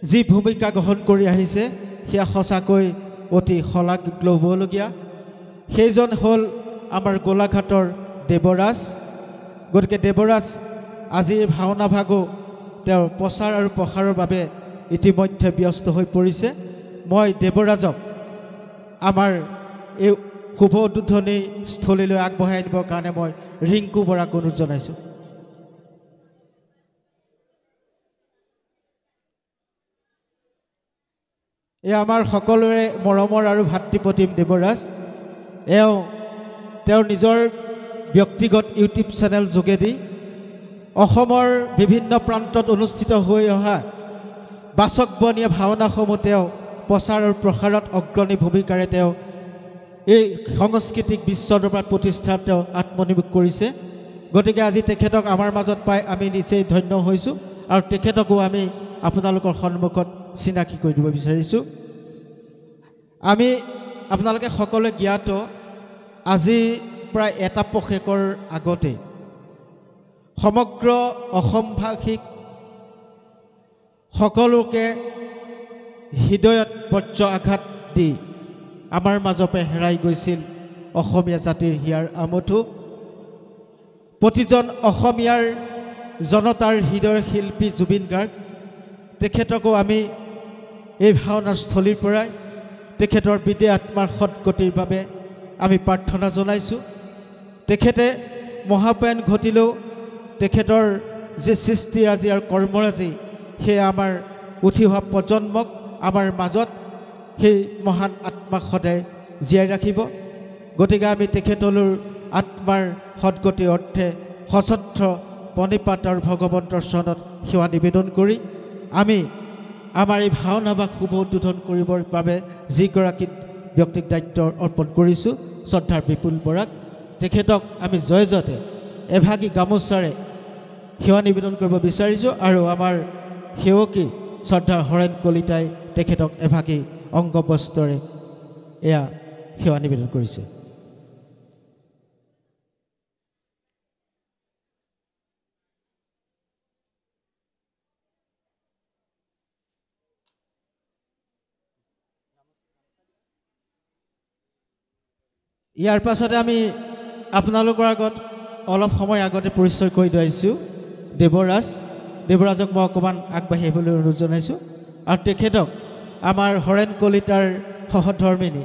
যি ভূমিকা গ্ৰহণ কৰি আহিছে সেয়া সঁচাকৈ অতি শলাগ ল'বলগীয়া। সেইজন হ'ল আমাৰ গোলাঘাটৰ দেৱৰাজ। গতিকে দেৱৰাজ আজিৰ ভাওনা ভাগো তেওঁৰ প্ৰচাৰ আৰু প্ৰসাৰৰ বাবে ইতিমধ্যে ব্যস্ত হৈ পৰিছে। মই দেৱৰাজক আমাৰ এই শুভ উদ্বোধনী স্থলীলৈ আগবঢ়াই নিবৰ কাৰণে মই ৰিংকু বৰাক অনুৰোধ জনাইছোঁ। এয়া আমাৰ সকলোৰে মৰমৰ আৰু ভাতৃপ্ৰতিম দেৱৰাজ। তেওঁৰ নিজৰ ব্যক্তিগত ইউটিউব চেনেল যোগেদি অসমৰ বিভিন্ন প্ৰান্তত অনুষ্ঠিত হৈ অহা বাচকবনীয়া ভাওনাসমূহ তেওঁ প্ৰচাৰ আৰু প্ৰসাৰত অগ্ৰণী ভূমিকাৰে তেওঁ এই সাংস্কৃতিক বিশ্ব দৰবাৰত প্ৰতিষ্ঠাত তেওঁ আত্মনিয়োগ কৰিছে। গতিকে আজি তেখেতক আমাৰ মাজত পাই আমি নিচেই ধন্য হৈছোঁ আৰু তেখেতকো আমি আপোনালোকৰ সন্মুখত চিনাকি কৰি দিব বিচাৰিছোঁ। আমি আপোনালোকে সকলোৱে জ্ঞাত, আজি প্ৰায় এটা পষেকৰ আগতে সমগ্ৰ অসমভাষিক সকলোকে হৃদয়ত বজ্ৰ আঘাত দি আমাৰ মাজৰ পৰা হেৰাই গৈছিল অসমীয়া জাতিৰ হিয়াৰ আমঠু, প্ৰতিজন অসমীয়াৰ জনতাৰ হৃদয়ৰ শিল্পী জুবিন গাৰ্গ। তেখেতকো আমি এই ভাওনাৰ স্থলীৰ পৰাই তেখেতৰ বিদেহ আত্মাৰ সৎগতিৰ বাবে আমি প্ৰাৰ্থনা জনাইছোঁ। তেখেতে মহাপ্ৰয়াণ ঘটিলেও তেখেতৰ যি সৃষ্টিৰাজি আৰু কৰ্মৰাজি সেয়া আমাৰ উঠি অহা প্ৰজন্মক আমাৰ মাজত সেই মহান আত্মাক সদায় জীয়াই ৰাখিব। গতিকে আমি তেখেতলৈ আত্মাৰ সৎগতিৰ অৰ্থে সশ্ৰদ্ধ প্ৰণিপাত আৰু ভগৱন্তৰ চৰণত সেৱা নিবেদন কৰি আমি আমাৰ এই ভাওনা ভাগ শুভ উদ্বোধন কৰিবৰ বাবে যিগৰাকী ব্যক্তিক দায়িত্ব অৰ্পণ কৰিছোঁ শ্ৰদ্ধাৰ বিপুল বৰাক, তেখেতক আমি জয়জতে এভাগী গামোচাৰে সেৱা নিবেদন কৰিব বিচাৰিছোঁ। আৰু আমাৰ সেৱকী শ্ৰদ্ধাৰ হৰেণ কলিতাই তেখেতক এভাগী অংগবস্ত্ৰৰে এয়া সেৱা নিবেদন কৰিছে। ইয়াৰ পাছতে আমি আপোনালোকৰ আগত অলপ সময় আগতে পৰিচয় কৰি দিছোঁ দেৱৰাজক মই অকণমান আগবাঢ়ি আহিবলৈ অনুৰোধ জনাইছোঁ। আৰু তেখেতক আমাৰ হৰেণ কলিতাৰ সহধৰ্মিনী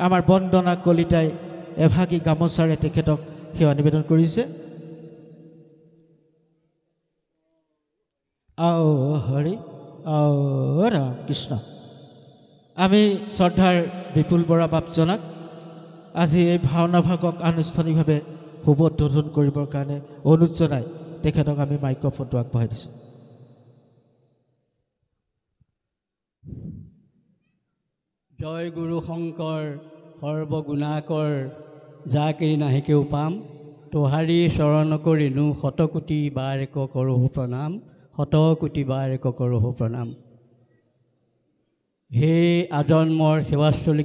আমাৰ বন্দনা কলিতাই এভাগী গামোচাৰে তেখেতক সেৱা নিবেদন কৰিছে। আও হৰি আও ৰাম কৃষ্ণ। আমি শ্ৰদ্ধাৰ বিপুল বৰা বাপজনাক আজি এই ভাওনা ভাগক আনুষ্ঠানিকভাৱে শুভ উদ্বোধন কৰিবৰ কাৰণে অনুৰোধ জনাই তেখেতক আমি মাইক্ৰফোনটো আগবঢ়াই দিছোঁ। জয় গুৰু শংকৰ সৰ্বগুণাকৰ, যাকে নাহিকেও পাম, তোহাৰী চৰণ কৰিনো শতকোটি বাৰেক কৰোহো প্ৰণাম, শতকোটি বাৰেক কৰোহো প্ৰণাম। হে আজন্মৰ সেৱাস্থলী